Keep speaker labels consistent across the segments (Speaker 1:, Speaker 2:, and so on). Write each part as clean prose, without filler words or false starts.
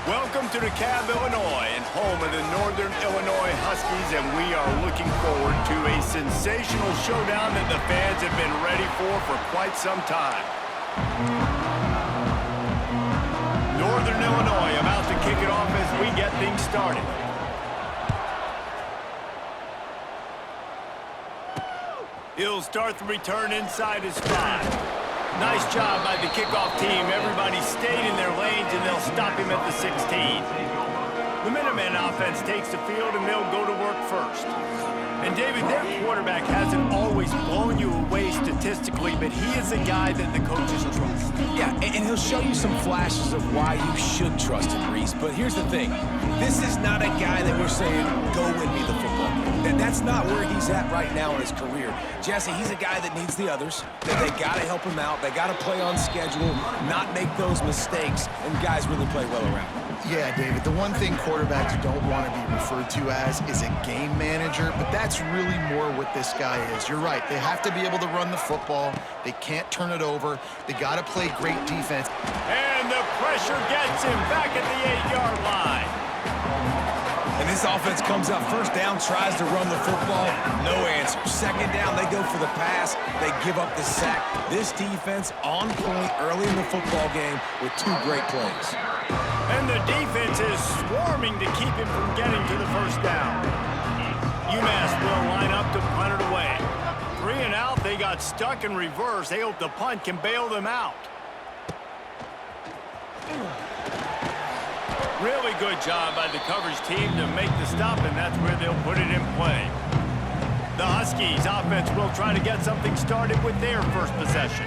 Speaker 1: Welcome to DeKalb, Illinois, and home of the Northern Illinois Huskies, and we are looking forward to a sensational showdown that the fans have been ready for quite some time. Northern Illinois about to kick it off as we get things started. He'll start the return inside his 5. Nice job by the kickoff team. Everybody stayed in their lanes, and they'll stop him at the 16. The Minutemen offense takes the field, and they'll go to work first. And, David, their quarterback hasn't always blown you away statistically, but he is a guy that the coaches trust.
Speaker 2: Yeah, and he'll show you some flashes of why you should trust him, Reese. But here's the thing. This is not a guy that we're saying, go win me the football game. That's not where he's at right now in his career. Jesse, he's a guy that needs the others. That they got to help him out. They got to play on schedule, not make those mistakes, and guys really play well around him.
Speaker 3: Yeah, David, the one thing quarterbacks don't want to be referred to as is a game manager, but that's really more what this guy is. You're right. They have to be able to run the football. They can't turn it over. They got to play great defense.
Speaker 1: And the pressure gets him back at the 8-yard line.
Speaker 2: And this offense comes out first down, tries to run the football, no answer. Second down, they go for the pass, they give up the sack. This defense on point early in the football game with 2 great plays.
Speaker 1: And the defense is swarming to keep him from getting to the first down. UMASS will line up to punt it away. 3 and out, they got stuck in reverse. They hope the punt can bail them out. Really good job by the coverage team to make the stop, and that's where they'll put it in play. The Huskies offense will try to get something started with their first possession.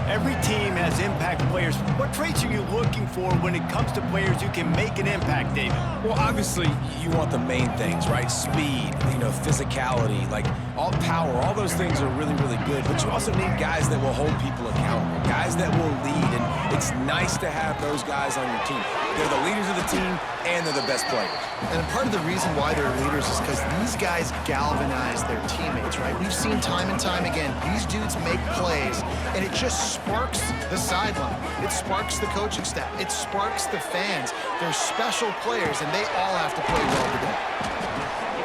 Speaker 1: Every team has impact players. What traits are you looking for when it comes to players who can make an impact, David?
Speaker 2: Well, obviously, you want the main things, right? Speed, physicality, like all power, all those things are really, really good. But you also need guys that will hold people accountable, guys that will lead. And it's nice to have those guys on your team. They're the leaders of the team, and they're the best players.
Speaker 3: And part of the reason why they're leaders is because these guys galvanize their teammates, right? We've seen time and time again, these dudes make plays, and it just sparks the sideline. It sparks the coaching staff. It sparks the fans. They're special players, and they all have to play well today.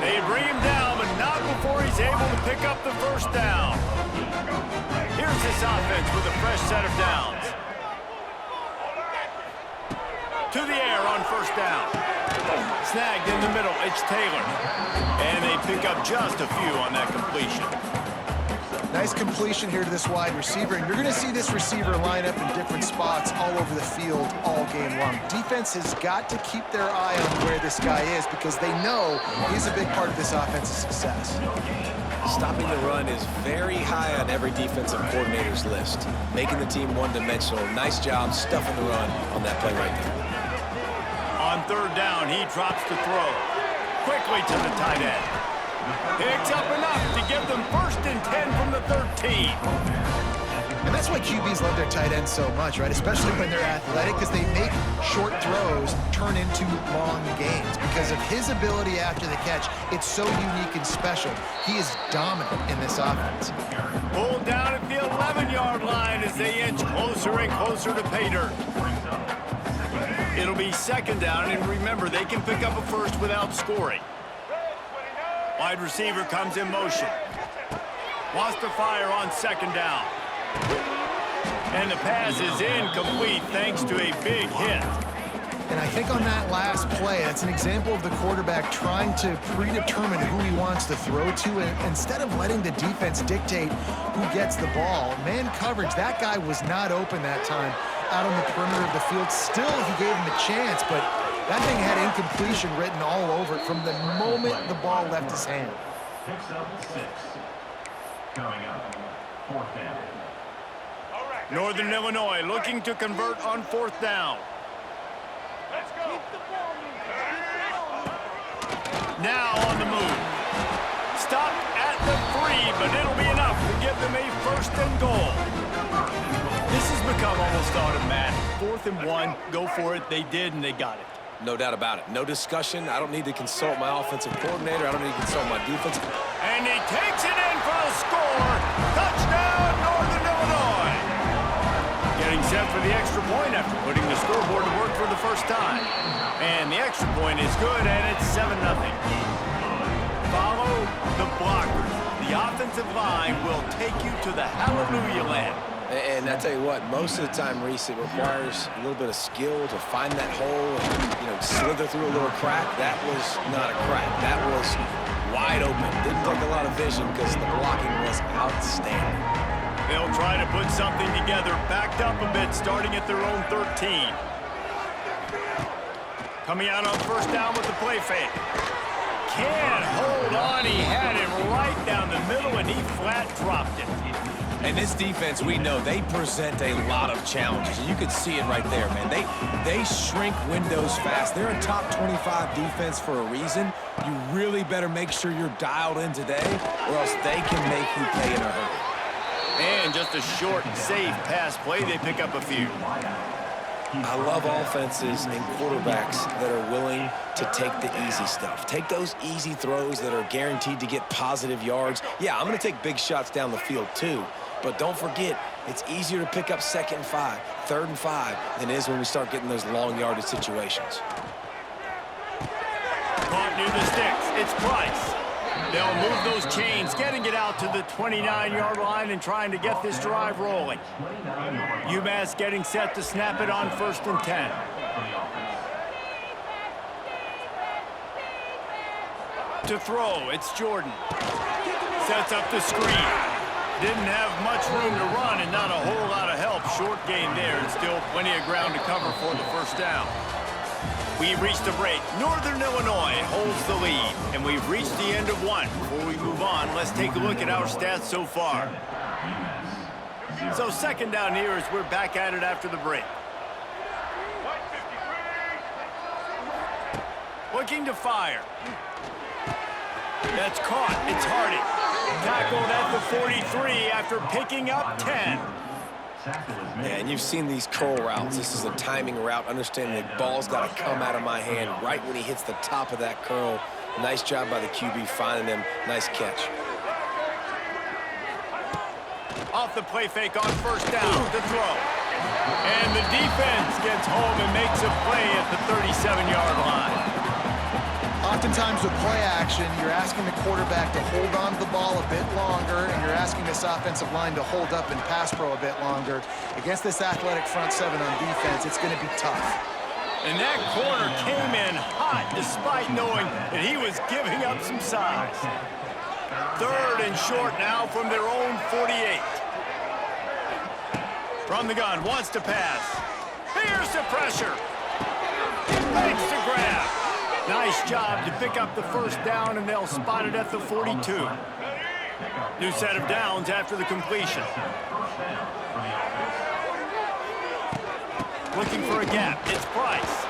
Speaker 1: They bring him down, but not before he's able to pick up the first down. Here's this offense with a fresh set of downs. To the air on first down. Snagged in the middle, it's Taylor. And they pick up just a few on that completion.
Speaker 3: Nice completion here to this wide receiver, and you're going to see this receiver line up in different spots all over the field all game long. Defense has got to keep their eye on where this guy is because they know he's a big part of this offense's success.
Speaker 2: Stopping the run is very high on every defensive coordinator's list. Making the team one-dimensional. Nice job stuffing the run on that play right there.
Speaker 1: On third down, he drops to throw. Quickly to the tight end. Picks up enough to give them 1st and 10 from the 13.
Speaker 3: And that's why QBs love their tight ends so much, right? Especially when they're athletic, because they make short throws turn into long gains. Because of his ability after the catch, it's so unique and special. He is dominant in this offense.
Speaker 1: Pulled down at the 11-yard line as they inch closer and closer to pay dirt. It'll be 2nd down, and remember, they can pick up a first without scoring. Wide receiver comes in motion. Wants to fire on 2nd down. And the pass is incomplete thanks to a big hit.
Speaker 3: And I think on that last play, that's an example of the quarterback trying to predetermine who he wants to throw to, and instead of letting the defense dictate who gets the ball. Man coverage, that guy was not open that time out on the perimeter of the field. Still, he gave him a chance, but that thing had incompletion written all over it from the moment the ball left his hand.
Speaker 4: Picks up 6. Coming up, 4th down.
Speaker 1: Northern Illinois looking to convert on 4th down.
Speaker 4: Let's go.
Speaker 1: Now on the move. Stopped at the 3, but it'll be enough to give them a 1st and goal. This has become almost automatic. 4th and 1, go for it. They did, and they got it.
Speaker 2: No doubt about it. No discussion. I don't need to consult my offensive coordinator. I don't need to consult my defense.
Speaker 1: And he takes it in for the score. Touchdown, Northern Illinois. Getting set for the extra point after putting the scoreboard to work for the first time. And the extra point is good, and it's 7-0. Follow the blockers. The offensive line will take you to the hallelujah land.
Speaker 2: And I tell you what, most of the time, Reese, it requires a little bit of skill to find that hole and, slither through a little crack. That was not a crack. That was wide open. Didn't take a lot of vision because the blocking was outstanding.
Speaker 1: They'll try to put something together, backed up a bit, starting at their own 13. Coming out on first down with the play fake. Can't hold on. He had it right down the middle, and he flat dropped it.
Speaker 2: And this defense, we know, they present a lot of challenges. And you can see it right there, man. They shrink windows fast. They're a top 25 defense for a reason. You really better make sure you're dialed in today, or else they can make you pay in a hurry.
Speaker 1: And just a short, safe pass play. They pick up a few.
Speaker 2: I love offenses and quarterbacks that are willing to take the easy stuff. Take those easy throws that are guaranteed to get positive yards. Yeah, I'm going to take big shots down the field too. But don't forget, it's easier to pick up 2nd and 5, 3rd and 5 than it is when we start getting those long yardage situations.
Speaker 1: Caught near the sticks. It's Price. They'll move those chains, getting it out to the 29-yard line and trying to get this drive rolling. UMass getting set to snap it on 1st and 10. To throw, it's Jordan. Sets up the screen. Didn't have much room to run and not a whole lot of help. Short gain there and still plenty of ground to cover for the first down. We've reached a break. Northern Illinois holds the lead, and we've reached the end of one. Before we move on, let's take a look at our stats so far. So 2nd down here as we're back at it after the break. Looking to fire. That's caught. It's Hardy. Tackled at the 43 after picking up 10.
Speaker 2: Yeah, and you've seen these curl routes. This is a timing route. Understanding the ball's got to come out of my hand right when he hits the top of that curl. Nice job by the QB finding him. Nice catch.
Speaker 1: Off the play fake on first down to throw. And the defense gets home and makes a play at the 37-yard line.
Speaker 3: Oftentimes with play action, you're asking the quarterback to hold on to the ball a bit longer, and you're asking this offensive line to hold up and pass pro a bit longer. Against this athletic front seven on defense, it's going to be tough.
Speaker 1: And that corner came in hot despite knowing that he was giving up some size. 3rd and short now from their own 48. From the gun, wants to pass. Here's the pressure. Makes the grab. Nice job to pick up the first down, and they'll spot it at the 42. New set of downs after the completion. Looking for a gap. It's Price.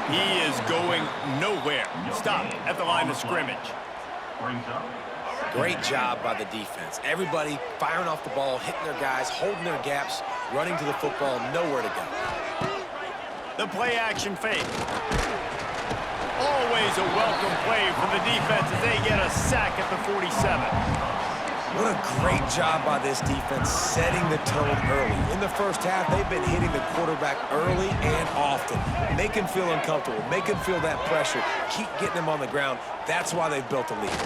Speaker 1: He is going nowhere. Stop at the line of scrimmage.
Speaker 2: Great job by the defense. Everybody firing off the ball, hitting their guys, holding their gaps, running to the football, nowhere to go.
Speaker 1: The play action fake. Always a welcome play for the defense as they get a sack at the 47.
Speaker 2: What a great job by this defense setting the tone early. In the first half, they've been hitting the quarterback early and often. Make him feel uncomfortable. Make him feel that pressure. Keep getting him on the ground. That's why they've built a lead.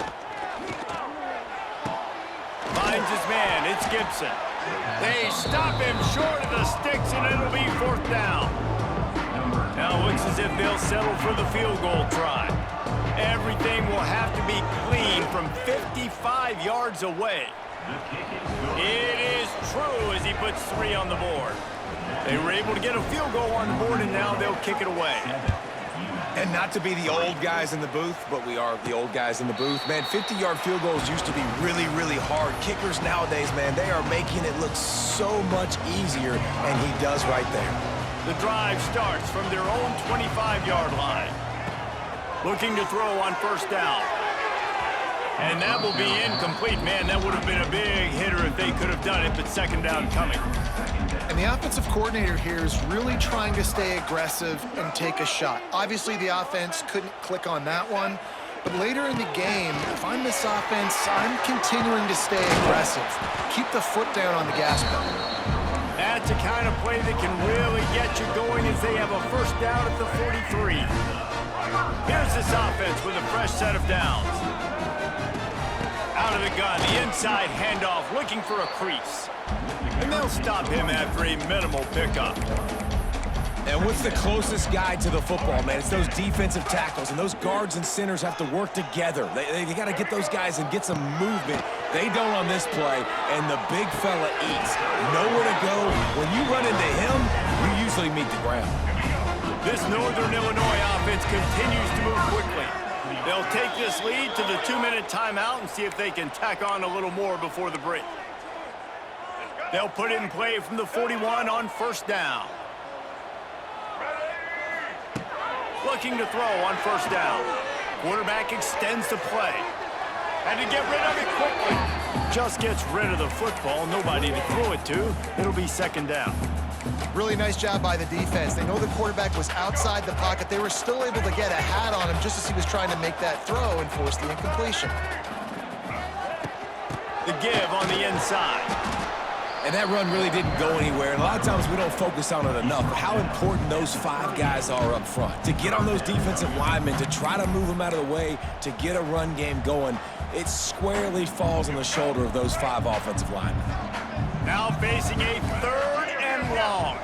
Speaker 1: Finds his man. It's Gibson. They stop him short of the sticks, and it'll be 4th down. Now it looks as if they'll settle for the field goal try. Everything will have to be clean from 55 yards away. It is true as he puts 3 on the board. They were able to get a field goal on the board, and now they'll kick it away.
Speaker 2: And not to be the old guys in the booth, but we are the old guys in the booth. Man, 50-yard field goals used to be really, really hard. Kickers nowadays, man, they are making it look so much easier, and he does right there.
Speaker 1: The drive starts from their own 25-yard line. Looking to throw on first down. And that will be incomplete. Man, that would have been a big hitter if they could have done it, but 2nd down coming.
Speaker 3: And the offensive coordinator here is really trying to stay aggressive and take a shot. Obviously, the offense couldn't click on that one. But later in the game, if I'm this offense, I'm continuing to stay aggressive. Keep the foot down on the gas pedal.
Speaker 1: That's the kind of play that can really get you going as they have a first down at the 43. Here's this offense with a fresh set of downs. Out of the gun, the inside handoff, looking for a crease. And they'll stop him after a minimal pickup.
Speaker 2: And what's the closest guy to the football, man? It's those defensive tackles, and those guards and centers have to work together. They got to get those guys and get some movement. They don't on this play, and the big fella eats. Nowhere to go. When you run into him, you usually meet the ground.
Speaker 1: This Northern Illinois offense continues to move quickly. They'll take this lead to the 2-minute timeout and see if they can tack on a little more before the break. They'll put it in play from the 41 on first down. Looking to throw on first down. Quarterback extends the play. And to get rid of it quickly. Just gets rid of the football. Nobody to throw it to. It'll be second down.
Speaker 3: Really nice job by the defense. They know the quarterback was outside the pocket. They were still able to get a hat on him just as he was trying to make that throw and force the incompletion.
Speaker 1: The give on the inside.
Speaker 2: And that run really didn't go anywhere. And a lot of times we don't focus on it enough. But how important those 5 guys are up front. To get on those defensive linemen, to try to move them out of the way, to get a run game going, it squarely falls on the shoulder of those 5 offensive linemen.
Speaker 1: Now facing a 3rd and long.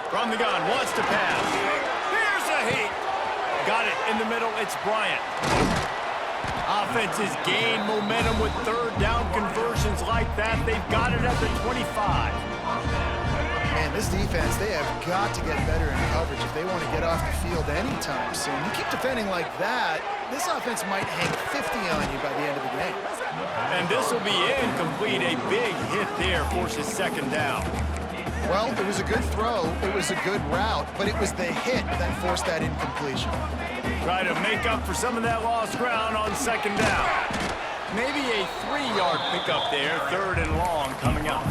Speaker 1: From the gun, wants to pass. Here's a heat. Got it in the middle, it's Bryant. Offense has gained momentum with 3rd down conversions like that. They've got it at the 25.
Speaker 3: And this defense, they have got to get better in coverage if they want to get off the field anytime soon. You keep defending like that, this offense might hang 50 on you by the end of the game.
Speaker 1: And this will be incomplete. A big hit there forces second down.
Speaker 3: Well, it was a good throw, it was a good route, but it was the hit that forced that incompletion.
Speaker 1: Try to make up for some of that lost ground on second down. Maybe a 3-yard pickup there, 3rd and long coming up.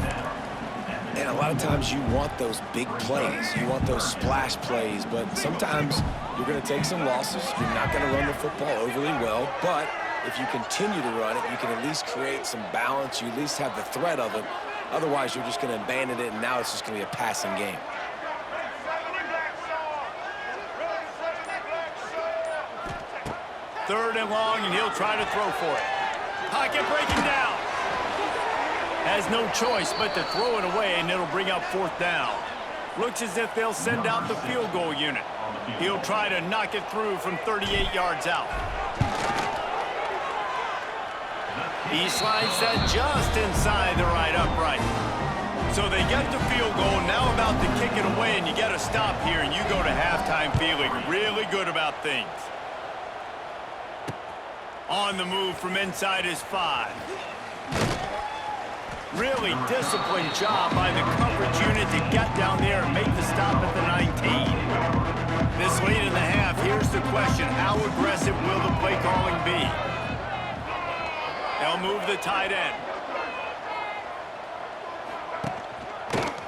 Speaker 2: And a lot of times you want those big plays. You want those splash plays, but sometimes you're going to take some losses. You're not going to run the football overly well, but if you continue to run it, you can at least create some balance. You at least have the threat of it. Otherwise, you're just going to abandon it, and now it's just going to be a passing game.
Speaker 1: Third and long, and he'll try to throw for it. Pocket breaking down. Has no choice but to throw it away, and it'll bring up 4th down. Looks as if they'll send out the field goal unit. He'll try to knock it through from 38 yards out. He slides that just inside the right upright. So they get the field goal, now about to kick it away, and you got to stop here, and you go to halftime feeling really good about things. On the move from inside his 5. Really disciplined job by the coverage unit to get down there and make the stop at the 19. This late in the half, here's the question. How aggressive will the play calling be? They'll move the tight end.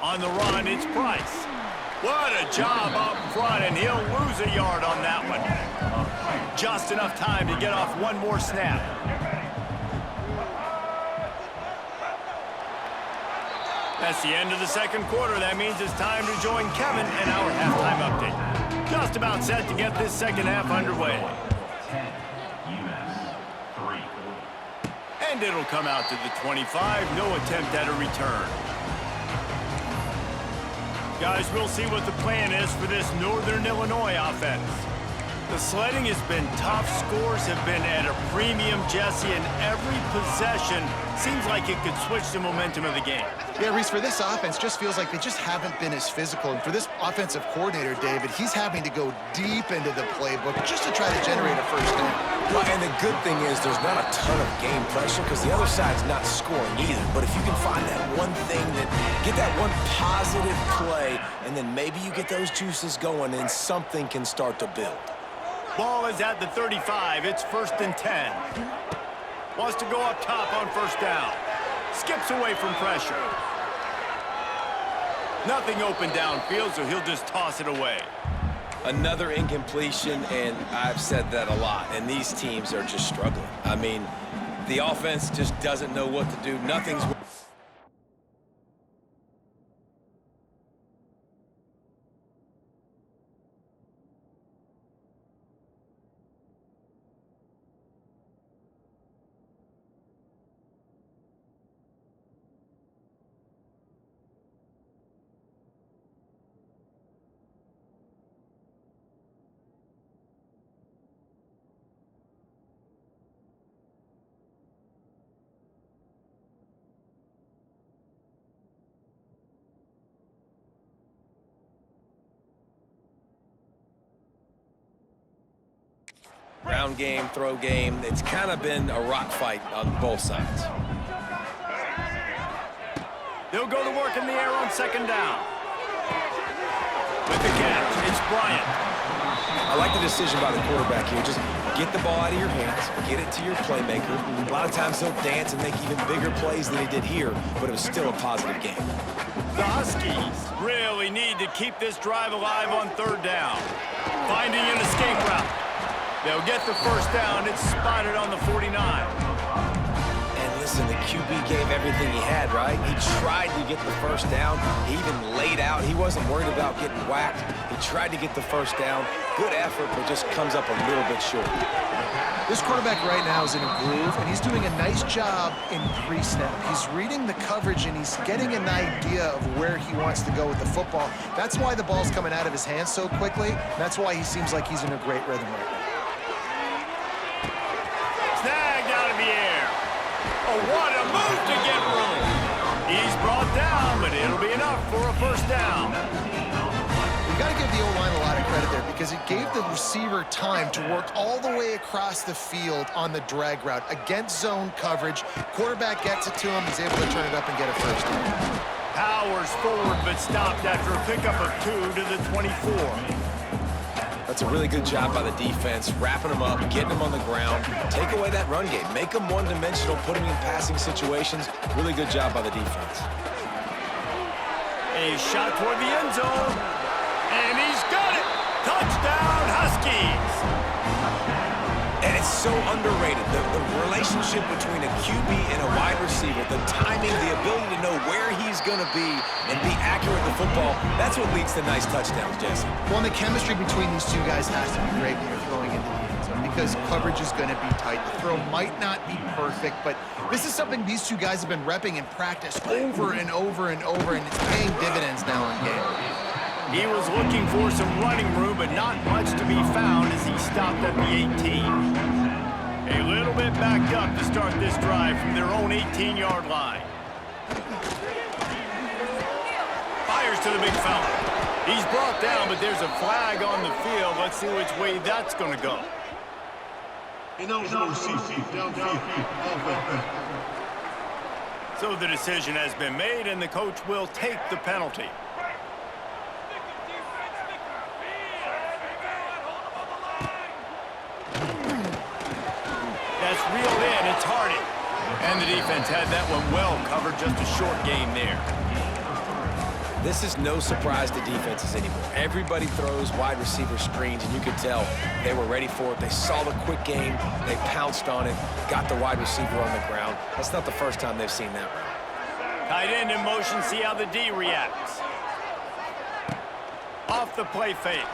Speaker 1: On the run, it's Price. What a job up front, and he'll lose a yard on that one. Just enough time to get off one more snap. That's the end of the second quarter. That means it's time to join Kevin and our halftime update. Just about set to get this second half underway.
Speaker 4: 10, UMASS 3.
Speaker 1: And it'll come out to the 25. No attempt at a return. Guys, we'll see what the plan is for this Northern Illinois offense. The sledding has been tough. Scores have been at a premium, Jesse, and every possession seems like it could switch the momentum of the game.
Speaker 3: Yeah, Reese, for this offense, just feels like they just haven't been as physical. And for this offensive coordinator, David, he's having to go deep into the playbook just to try to generate a first down.
Speaker 2: Well, and the good thing is there's not a ton of game pressure because the other side's not scoring either. But if you can find that one thing, get that one positive play, and then maybe you get those juices going and something can start to build.
Speaker 1: Ball is at the 35. It's 1st and 10. Wants to go up top on first down. Skips away from pressure. Nothing open downfield, so he'll just toss it away.
Speaker 2: Another incompletion, and I've said that a lot, and these teams are just struggling. I mean, The offense just doesn't know what to do. Nothing's... Ground game, throw game, it's kind of been a rock fight on both sides.
Speaker 1: They'll go to work in the air on second down. With the catch, it's Bryant.
Speaker 2: I like the decision by the quarterback here. Just get the ball out of your hands, get it to your playmaker. A lot of times he'll dance and make even bigger plays than he did here, but it was still a positive game.
Speaker 1: The Huskies really need to keep this drive alive on third down. Finding an escape route. They'll get the first down. It's spotted on the 49.
Speaker 2: And listen, the QB gave everything he had, right? He tried to get the first down. He even laid out. He wasn't worried about getting whacked. He tried to get the first down. Good effort, but just comes up a little bit short.
Speaker 3: This quarterback right now is in a groove, and he's doing a nice job in pre-snap. He's reading the coverage, and he's getting an idea of where he wants to go with the football. That's why the ball's coming out of his hands so quickly. That's why he seems like he's in a great rhythm right now.
Speaker 1: Snagged out of the air. Oh, what a move to get room. He's brought down, but it'll be enough for a first down.
Speaker 3: You got to give the O-line a lot of credit there because it gave the receiver time to work all the way across the field on the drag route against zone coverage. Quarterback gets it to him. He's able to turn it up and get a first down.
Speaker 1: Powers forward, but stopped after a pickup of 2 to the 24.
Speaker 2: That's a really good job by the defense, wrapping them up, getting them on the ground, take away that run game, make them one-dimensional, put them in passing situations. Really good job by the defense.
Speaker 1: A shot toward the end zone, and he's got it! Touchdown, Huskies!
Speaker 2: And it's so underrated, the relationship between a QB and a wide receiver, the timing, the ability to know where he's going to be and be accurate with the football, that's what leads to nice touchdowns, Jesse.
Speaker 3: Well, and the chemistry between these two guys has to be great when you're throwing into the end zone because coverage is going to be tight. The throw might not be perfect, but this is something these two guys have been repping in practice over and over and over, and it's paying dividends now in game.
Speaker 1: He was looking for some running room, but not much to be found as he stopped at the 18. A little bit backed up to start this drive from their own 18-yard line. Fires to the big fella. He's brought down, but there's a flag on the field. Let's see which way that's going to go. So the decision has been made, and the coach will take the penalty. That's reeled in. It's Hardy. And the defense had that one well covered. Just a short gain there.
Speaker 2: This is no surprise to defenses anymore. Everybody throws wide receiver screens, and you could tell they were ready for it. They saw the quick game. They pounced on it, got the wide receiver on the ground. That's not the first time they've seen that run.
Speaker 1: Tight end in motion. See how the D reacts. Off the play fake.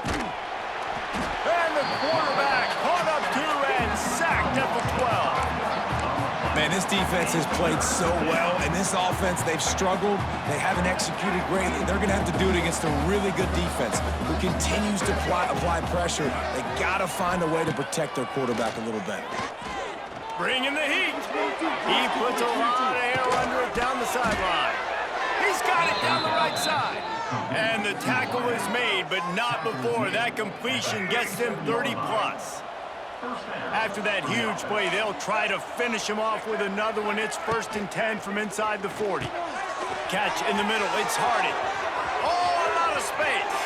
Speaker 1: And the quarterback caught up 2 and sacked at the 12.
Speaker 2: Man, this defense has played so well, and this offense, they've struggled. They haven't executed greatly. They're going to have to do it against a really good defense who continues to apply pressure. They got to find a way to protect their quarterback a little better.
Speaker 1: Bringing the heat. He puts a lot of air under it down the sideline. He's got it down the right side. And the tackle is made, but not before that completion gets them 30-plus. After that huge play, they'll try to finish him off with another one. It's 1st and 10 from inside the 40. Catch in the middle. It's Hardy. Oh, a lot of space.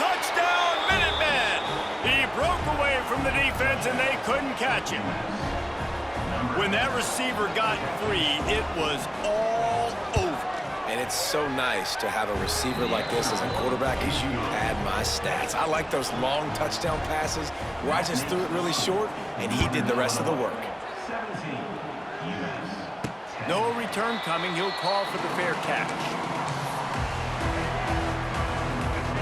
Speaker 1: Touchdown, Minutemen. He broke away from the defense, and they couldn't catch him. When that receiver got free, it was all over.
Speaker 2: And it's so nice to have a receiver like this as a quarterback as you pad my stats. I like those long touchdown passes where I just threw it really short and he did the rest of the work.
Speaker 4: UMASS.
Speaker 1: No return coming. He'll call for the fair catch.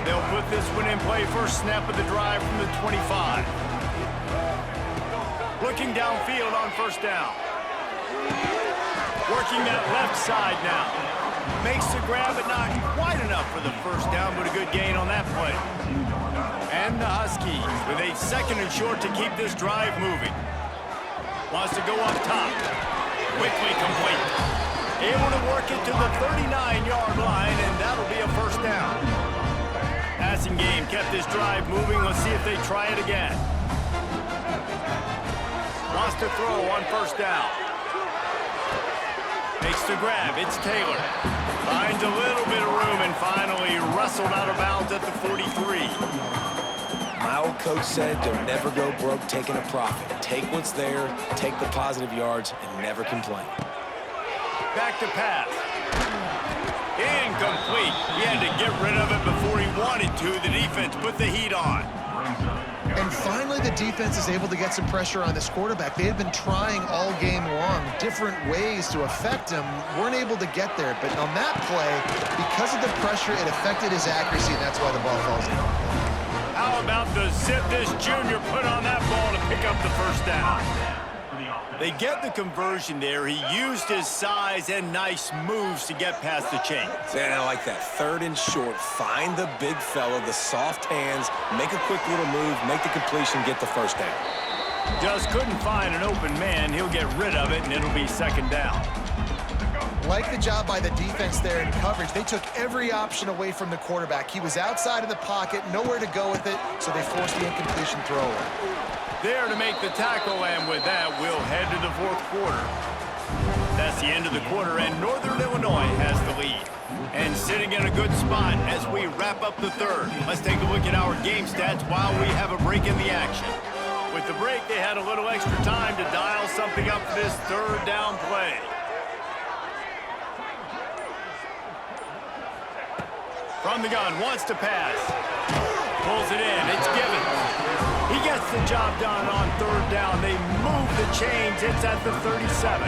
Speaker 1: They'll put this one in play. First snap of the drive from the 25. Looking downfield on first down. Working that left side now. Makes the grab, but not quite enough for the first down, but a good gain on that play. And the Huskies with a 2nd and short to keep this drive moving. Wants to go up top. Quickly complete. Able to work it to the 39-yard line, and that'll be a first down. Passing game kept this drive moving. Let's see if they try it again. Wants to throw on first down. Makes the grab. It's Taylor. Finds a little bit of room and finally wrestled out of bounds at the 43.
Speaker 2: My old coach said don't never go broke taking a profit. Take what's there, take the positive yards, and never complain.
Speaker 1: Back to pass. Incomplete. He had to get rid of it before he wanted to. The defense put the heat on.
Speaker 3: And finally, the defense is able to get some pressure on this quarterback. They have been trying all game long, different ways to affect him. Weren't able to get there. But on that play, because of the pressure, it affected his accuracy, and that's why the ball falls in.
Speaker 1: How about the zip this junior put on that ball to pick up the first down? They get the conversion there. He used his size and nice moves to get past the chains.
Speaker 2: And I like that. 3rd and short. Find the big fella, the soft hands, make a quick little move, make the completion, get the first down.
Speaker 1: Just couldn't find an open man. He'll get rid of it, and it'll be 2nd down.
Speaker 3: Like the job by the defense there in coverage. They took every option away from the quarterback. He was outside of the pocket, nowhere to go with it, so they forced the incompletion throw.
Speaker 1: There to make the tackle, and with that, we'll head to the 4th quarter. That's the end of the quarter, and Northern Illinois has the lead. And sitting in a good spot as we wrap up the 3rd. Let's take a look at our game stats while we have a break in the action. With the break, they had a little extra time to dial something up for this 3rd down play. From the gun, wants to pass. Pulls it in, it's Givens. He gets the job done on 3rd down. They move the chains. It's at the 37.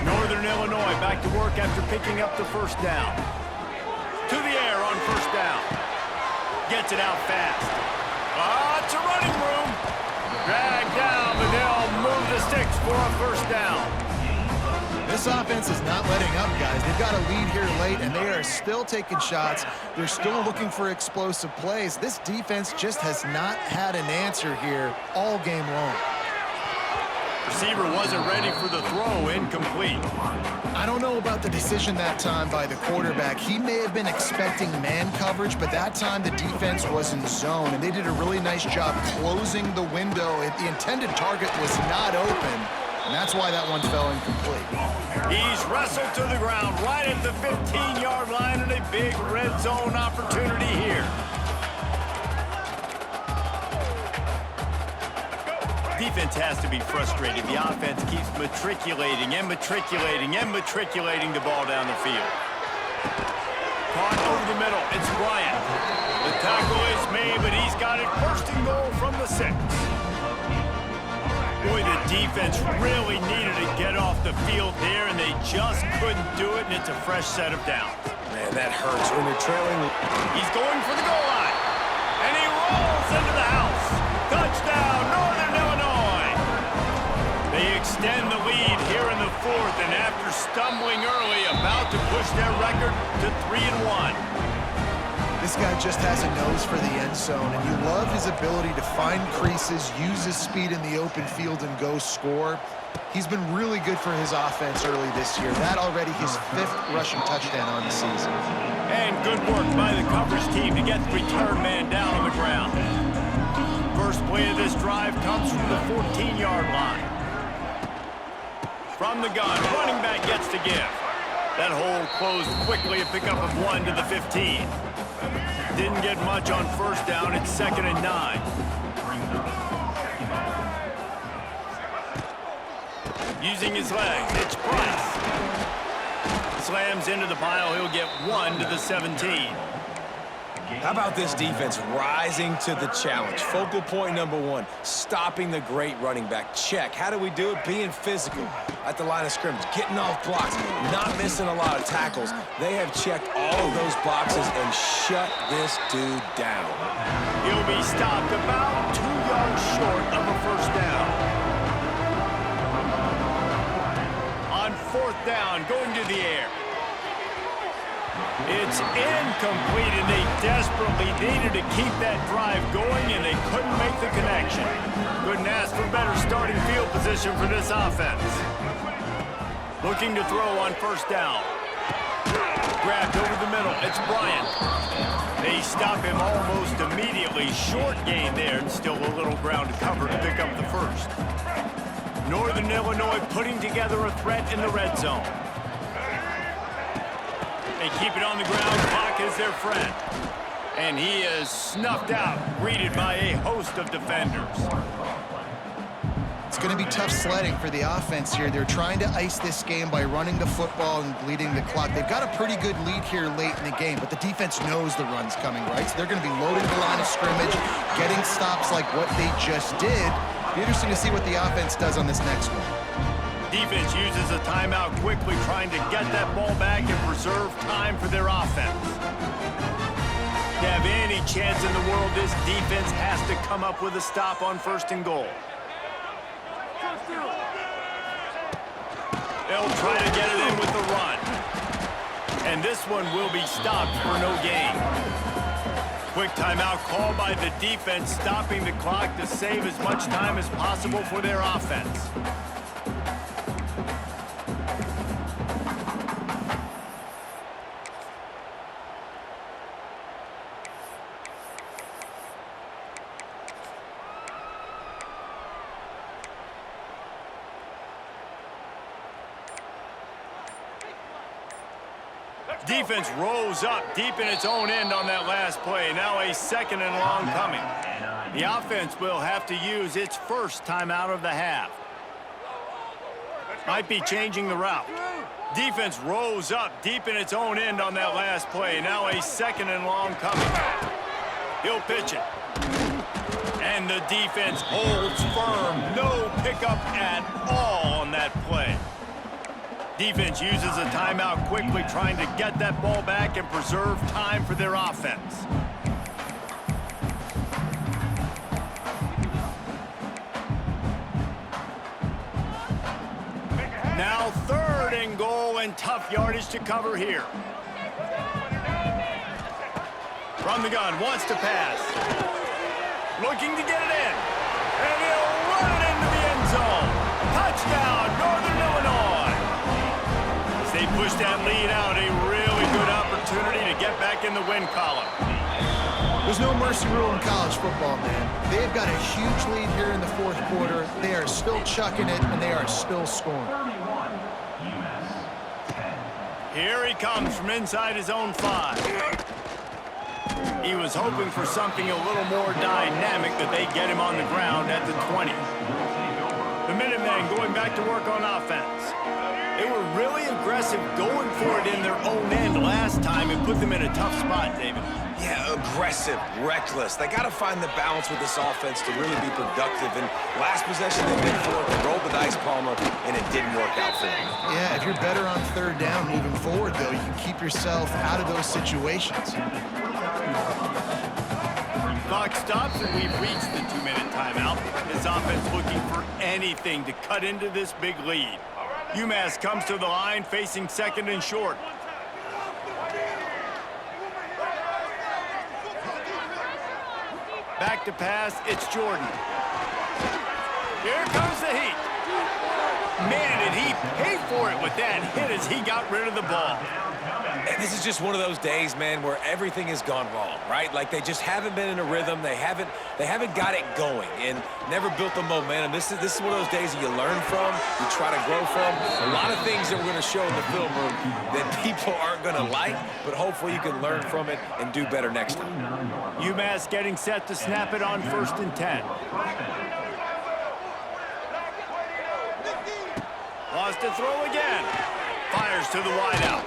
Speaker 1: Northern Illinois back to work after picking up the first down. To the air on first down. Gets it out fast. It's a running room. Dragged down, but they'll move the sticks for a first down.
Speaker 3: This offense is not letting up, guys. They've got a lead here late, and they are still taking shots. They're still looking for explosive plays. This defense just has not had an answer here all game long.
Speaker 1: Receiver wasn't ready for the throw, incomplete.
Speaker 3: I don't know about the decision that time by the quarterback. He may have been expecting man coverage, but that time the defense was in zone, and they did a really nice job closing the window. The intended target was not open, and that's why that one fell incomplete.
Speaker 1: He's wrestled to the ground right at the 15-yard line, and a big red zone opportunity here. Defense has to be frustrated. The offense keeps matriculating and matriculating and matriculating the ball down the field. Caught over the middle. It's Bryant. The tackle is made, but he's got it 1st and goal from the 6. Boy, the defense really needed to get off the field there, and they just couldn't do it, and it's a fresh set of downs.
Speaker 2: Man, that hurts when you're trailing.
Speaker 1: He's going for the goal line, and he rolls into the house. Touchdown, Northern Illinois. They extend the lead here in the 4th, and after stumbling early, about to push their record to 3-1.
Speaker 3: This guy just has a nose for the end zone, and you love his ability to find creases, use his speed in the open field, and go score. He's been really good for his offense early this year. That already his 5th rushing touchdown on the season.
Speaker 1: And good work by the coverage team to get the return man down on the ground. First play of this drive comes from the 14-yard line. From the gun, running back gets to give. That hole closed quickly, a pickup of 1 to the 15. Didn't get much on first down. It's 2nd and 9. Using his legs, it's Price. Slams into the pile. He'll get 1 to the 17.
Speaker 2: How about this defense rising to the challenge? Focal point number one, stopping the great running back. Check. How do we do it? Being physical at the line of scrimmage, getting off blocks, not missing a lot of tackles. They have checked all of those boxes and shut this dude down.
Speaker 1: He'll be stopped about 2 yards short of a first down. On fourth down, going to the air. It's incomplete, and they desperately needed to keep that drive going, and they couldn't make the connection. Couldn't ask for better starting field position for this offense. Looking to throw on first down. Grabbed over the middle. It's Bryant. They stop him almost immediately. Short gain there, and still a little ground to cover to pick up the first. Northern Illinois putting together a threat in the red zone. They keep it on the ground. Clock is their friend. And he is snuffed out, greeted by a host of defenders.
Speaker 3: It's going to be tough sledding for the offense here. They're trying to ice this game by running the football and bleeding the clock. They've got a pretty good lead here late in the game, but the defense knows the run's coming, right? So they're going to be loading the line of scrimmage, getting stops like what they just did. Be interesting to see what the offense does on this next one.
Speaker 1: Defense uses a timeout quickly, trying to get that ball back and preserve time for their offense. To have any chance in the world, this defense has to come up with a stop on first and goal. They'll try to get it in with the run. And this one will be stopped for no gain. Quick timeout called by the defense, stopping the clock to save as much time as possible for their offense. Defense rolls up deep in its own end on that last play. Now a second and long coming. The offense will have to use its first timeout of the half. Might be changing the route. Defense rolls up deep in its own end on that last play. Now a second and long coming. He'll pitch it. And the defense holds firm. No pickup at all on that play. Defense uses a timeout quickly, trying to get that ball back and preserve time for their offense. Now third and goal, and tough yardage to cover here. From the gun, wants to pass. Looking to get it in. And he'll run it into the end zone. Touchdown, Northern Illinois. They push that lead out, a really good opportunity to get back in the win column.
Speaker 3: There's no mercy rule in college football, man. They've got a huge lead here in the fourth quarter. They are still chucking it, and they are still scoring.
Speaker 4: 31, UMASS 10.
Speaker 1: Here he comes from inside his own 5. He was hoping for something a little more dynamic, that they get him on the ground at the 20. The Minutemen going back to work on offense. They were really aggressive going for it in their own end last time and put them in a tough spot, David.
Speaker 2: Yeah, aggressive, reckless. They got to find the balance with this offense to really be productive. And last possession they went for it, they rolled the dice, Palmer, and it didn't work out for them.
Speaker 3: Yeah, if you're better on third down moving forward, though, you can keep yourself out of those situations.
Speaker 1: Clock stops, and we've reached the 2-minute timeout. This offense looking for anything to cut into this big lead. UMass comes to the line, facing second and short. Back to pass, it's Jordan. Here comes the heat. Man, did he pay for it with that hit as he got rid of the ball.
Speaker 2: And this is just one of those days, man, where everything has gone wrong, right? Like they just haven't been in a rhythm. They haven't got it going and never built the momentum. This is one of those days that you learn from, you try to grow from. A lot of things that we're going to show in the film room that people aren't going to like, but hopefully you can learn from it and do better next time.
Speaker 1: UMass getting set to snap it on 1st and 10. Wants to throw again. Fires to the wideout.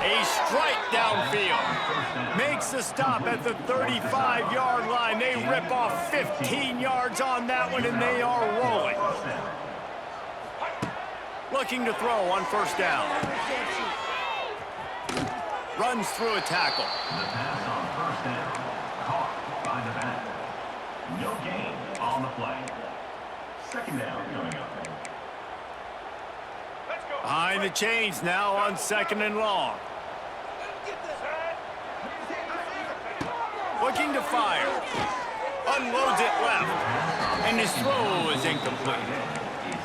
Speaker 1: A strike downfield. Makes the stop at the 35-yard line. They rip off 15 yards on that one, and they are rolling. Looking to throw on first down. Runs through a tackle.
Speaker 4: The pass on first down. Caught by the back. No gain on the play. Second down coming up.
Speaker 1: Behind the chains now on second and long. Looking to fire. Unloads it left. And his throw is incomplete.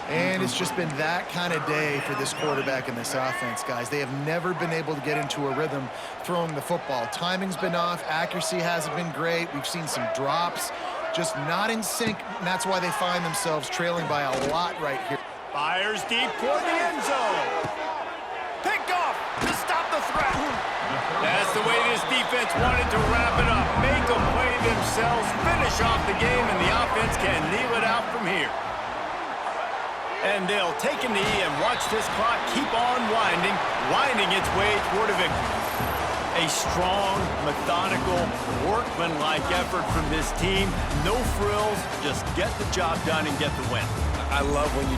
Speaker 3: And it's just been that kind of day for this quarterback and this offense, guys. They have never been able to get into a rhythm throwing the football. Timing's been off. Accuracy hasn't been great. We've seen some drops. Just not in sync, and that's why they find themselves trailing by a lot right here.
Speaker 1: Fires deep toward the end zone. Picked off to stop the threat. That's the way this defense wanted to wrap it up. Make them play themselves, finish off the game, and the offense can kneel it out from here. And they'll take a knee and watch this clock keep on winding its way toward a victory. A strong, methodical, workmanlike effort from this team. No frills, just get the job done and get the win.
Speaker 2: I love when you